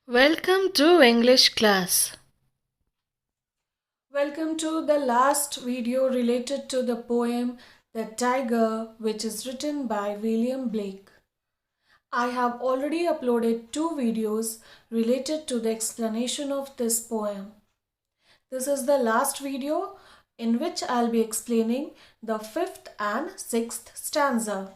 Welcome to English class. Welcome to the last video related to the poem The Tiger, which is written by William Blake. I have already uploaded 2 videos related to the explanation of this poem. This is the last video in which I'll be explaining the 5th and 6th stanza.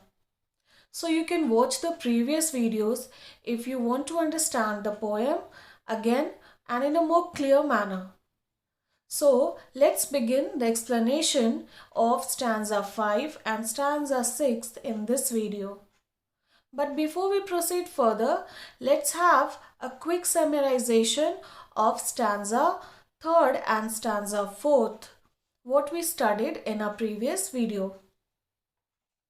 So you can watch the previous videos if you want to understand the poem again and in a more clear manner. So let's begin the explanation of stanza 5 and stanza 6 in this video. But before we proceed further, let's have a quick summarization of stanza 3rd and stanza 4th, what we studied in our previous video.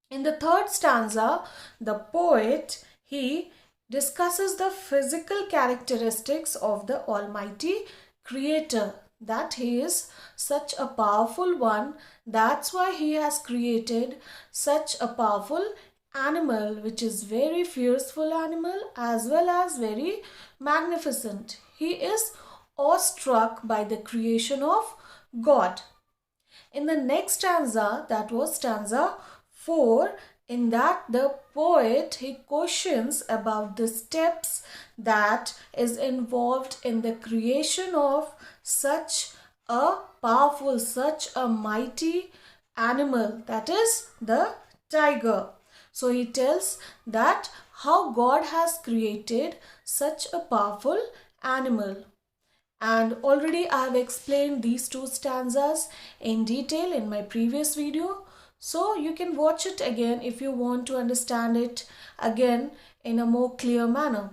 In the 3rd stanza, the poet, he discusses the physical characteristics of the Almighty Creator, that he is such a powerful one. That's why he has created such a powerful animal, which is very fearful animal as well as very magnificent. He is awestruck by the creation of God. In the next stanza, that was stanza 4, in that the poet, he questions about the steps that is involved in the creation of such a powerful, such a mighty animal, that is the tiger. So he tells that how God has created such a powerful animal. And already I have explained these 2 stanzas in detail in my previous video. So you can watch it again if you want to understand it again in a more clear manner.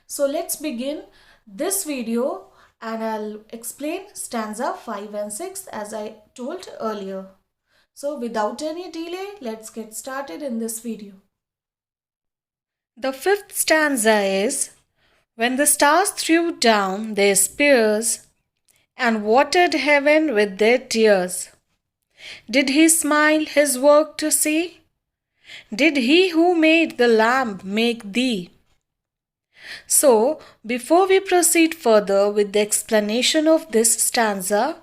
So let's begin this video and I'll explain stanza 5 and 6 as I told earlier. So without any delay, let's get started in this video. The 5th stanza is: When the stars threw down their spears and watered heaven with their tears, did he smile his work to see? Did he who made the lamb make thee? So, before we proceed further with the explanation of this stanza,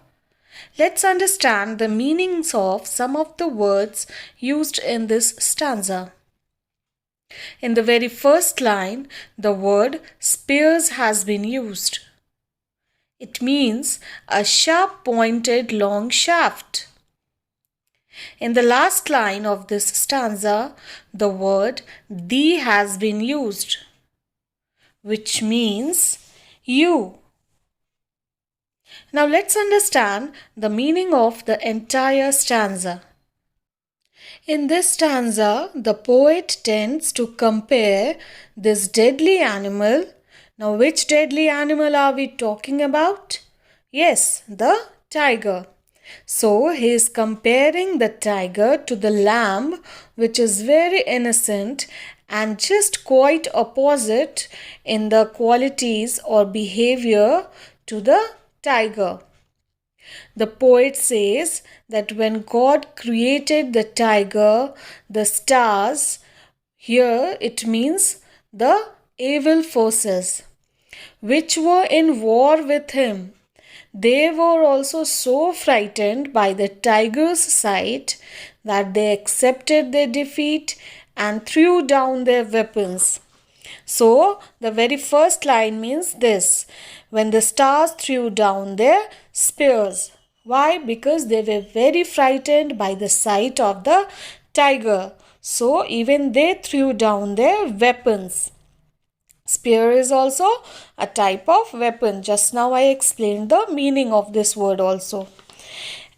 let's understand the meanings of some of the words used in this stanza. In the very first line, the word spears has been used. It means a sharp-pointed long shaft. In the last line of this stanza, the word thee has been used, which means you. Now let's understand the meaning of the entire stanza. In this stanza, the poet tends to compare this deadly animal. Now, which deadly animal are we talking about? Yes, the tiger. So, he is comparing the tiger to the lamb, which is very innocent and just quite opposite in the qualities or behavior to the tiger. The poet says that when God created the tiger, the stars, here it means the evil forces, which were in war with him, they were also so frightened by the tiger's sight that they accepted their defeat and threw down their weapons. So, the very first line means this: when the stars threw down their spears. Why? Because they were very frightened by the sight of the tiger. So, even they threw down their weapons. Spear is also a type of weapon. Just now I explained the meaning of this word also.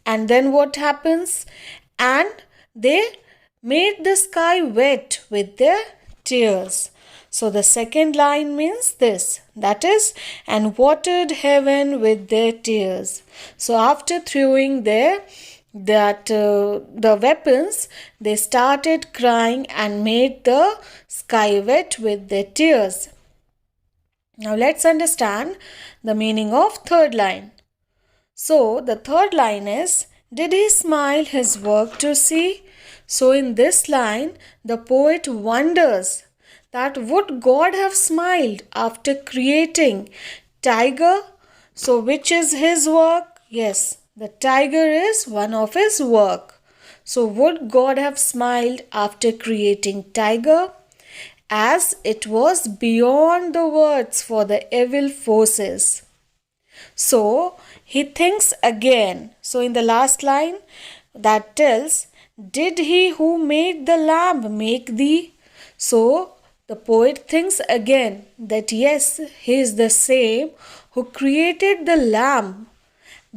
And then what happens? And they made the sky wet with their tears. So the second line means this, that is, and watered heaven with their tears. So after throwing the weapons, they started crying and made the sky wet with their tears. Now let's understand the meaning of third line. So the third line is, did he smile his work to see? So in this line, the poet wonders that would God have smiled after creating tiger? So which is his work? Yes, the tiger is one of his work. So would God have smiled after creating tiger? As it was beyond the words for the evil forces. So he thinks again. So in the last line that tells, did he who made the lamb make thee? So the poet thinks again that yes, he is the same who created the lamb,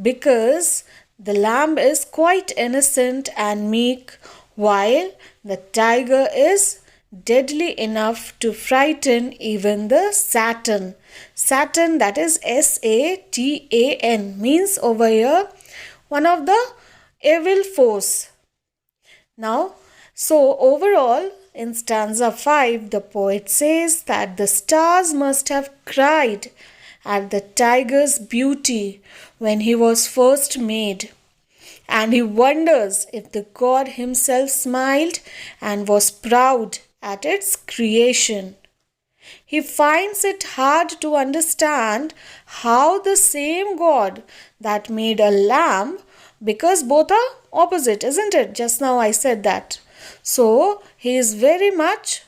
because the lamb is quite innocent and meek, while the tiger is deadly enough to frighten even the Satan. Satan, that is Satan, means over here one of the evil force. Now, so overall, in stanza 5, the poet says that the stars must have cried at the tiger's beauty when he was first made. And he wonders if the God himself smiled and was proud at its creation. He finds it hard to understand how the same God that made a lamb, because both are opposite, isn't it? Just now I said that. So he is very much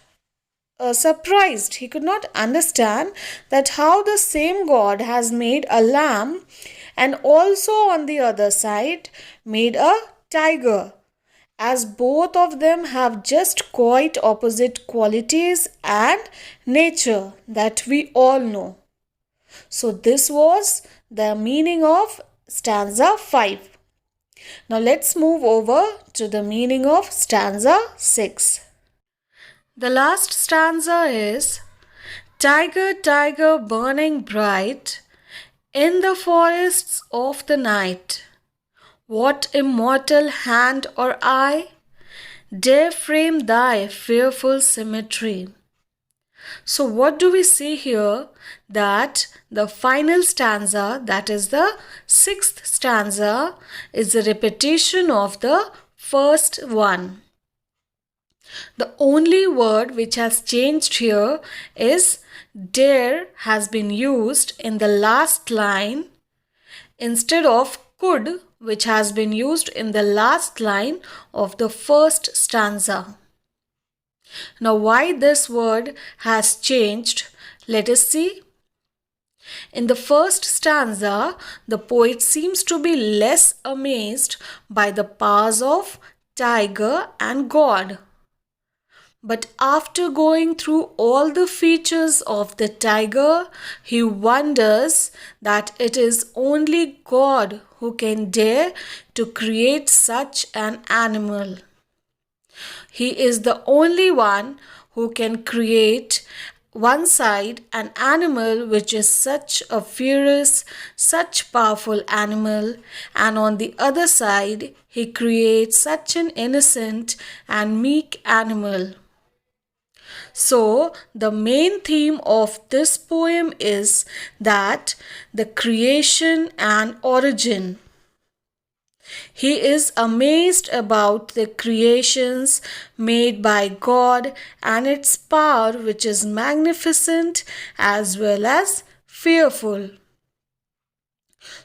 surprised. He could not understand that how the same God has made a lamb and also on the other side made a tiger, as both of them have just quite opposite qualities and nature that we all know. So this was the meaning of stanza 5. Now let's move over to the meaning of stanza 6. The last stanza is, tiger, tiger burning bright in the forests of the night, what immortal hand or eye dare frame thy fearful symmetry? So what do we see here? That the final stanza, that is the 6th stanza, is a repetition of the first one. The only word which has changed here is dare has been used in the last line instead of could, which has been used in the last line of the first stanza. Now, why this word has changed? Let us see. In the first stanza, the poet seems to be less amazed by the powers of tiger and God. But after going through all the features of the tiger, he wonders that it is only God who can dare to create such an animal. He is the only one who can create one side an animal which is such a fierce, such powerful animal, and on the other side he creates such an innocent and meek animal. So, the main theme of this poem is that the creation and origin. He is amazed about the creations made by God and its power, which is magnificent as well as fearful.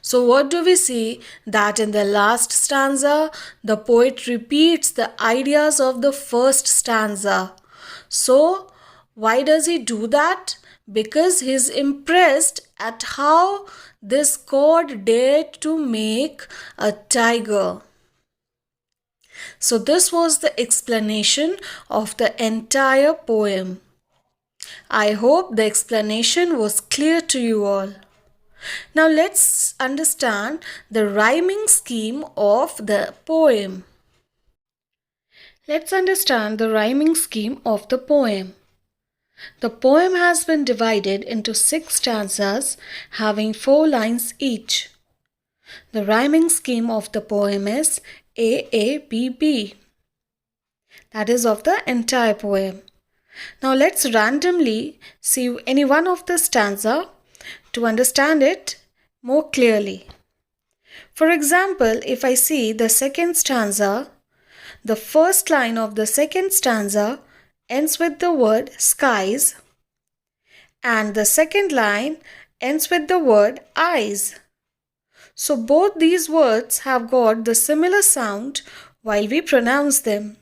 So what do we see? That in the last stanza, the poet repeats the ideas of the first stanza. So why does he do that? Because he is impressed at how this God dared to make a tiger. So this was the explanation of the entire poem. I hope the explanation was clear to you all. Now let's understand the rhyming scheme of the poem. Let's understand the rhyming scheme of the poem. The poem has been divided into 6 stanzas having 4 lines each. The rhyming scheme of the poem is AABB. That is of the entire poem. Now let's randomly see any one of the stanza to understand it more clearly. For example, if I see the second stanza, the first line of the second stanza ends with the word skies, and the second line ends with the word eyes. So both these words have got the similar sound while we pronounce them.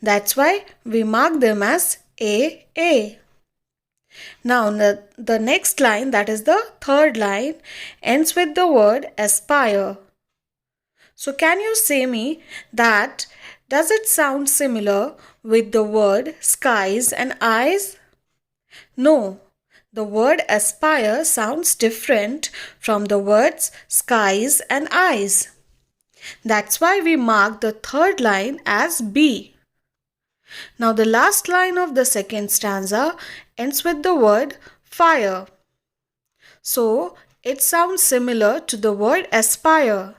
That's why we mark them as A. Now the next line, that is the third line, ends with the word aspire. So can you say me that does it sound similar with the word skies and eyes? No, the word aspire sounds different from the words skies and eyes. That's why we mark the third line as B. Now the last line of the second stanza ends with the word fire. So it sounds similar to the word aspire.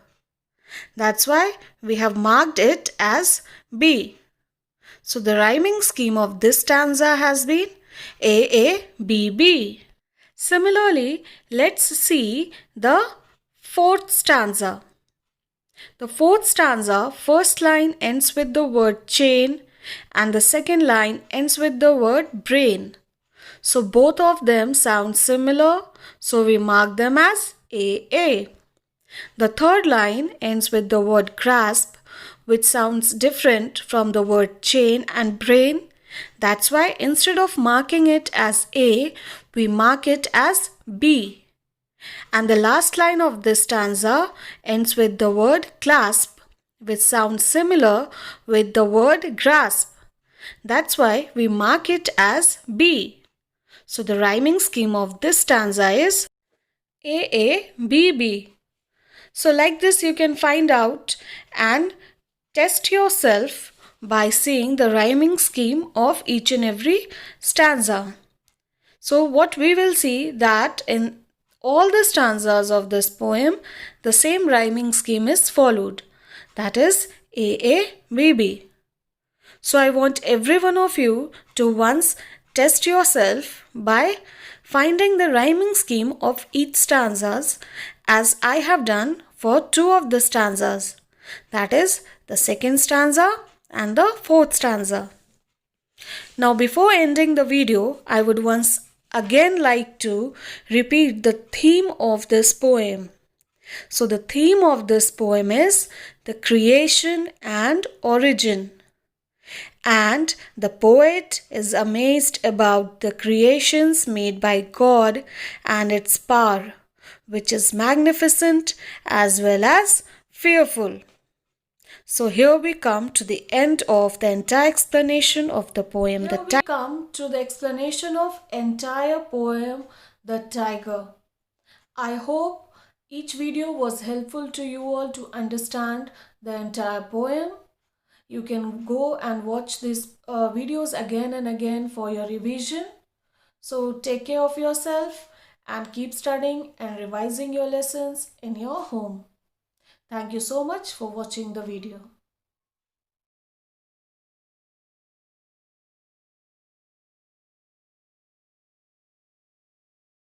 That's why we have marked it as B. So the rhyming scheme of this stanza has been A, B. Similarly, let's see the fourth stanza. The fourth stanza, first line ends with the word chain and the second line ends with the word brain. So both of them sound similar, so we mark them as A. The third line ends with the word grasp, which sounds different from the word chain and brain. That's why instead of marking it as A, we mark it as B. And the last line of this stanza ends with the word clasp, which sounds similar with the word grasp. That's why we mark it as B. So the rhyming scheme of this stanza is A, B. So like this you can find out and test yourself by seeing the rhyming scheme of each and every stanza. So what we will see that in all the stanzas of this poem, the same rhyming scheme is followed. That is A, B. So I want every one of you to once test yourself by finding the rhyming scheme of each stanzas as I have done for two of the stanzas. That is the second stanza and the fourth stanza. Now before ending the video, I would once again like to repeat the theme of this poem. So the theme of this poem is the creation and origin. And the poet is amazed about the creations made by God and its power, which is magnificent as well as fearful. So here we come to the end of the entire explanation of the poem. Here we come to the explanation of entire poem, The Tiger. I hope each video was helpful to you all to understand the entire poem. You can go and watch these videos again and again for your revision. So take care of yourself and keep studying and revising your lessons in your home. Thank you so much for watching the video.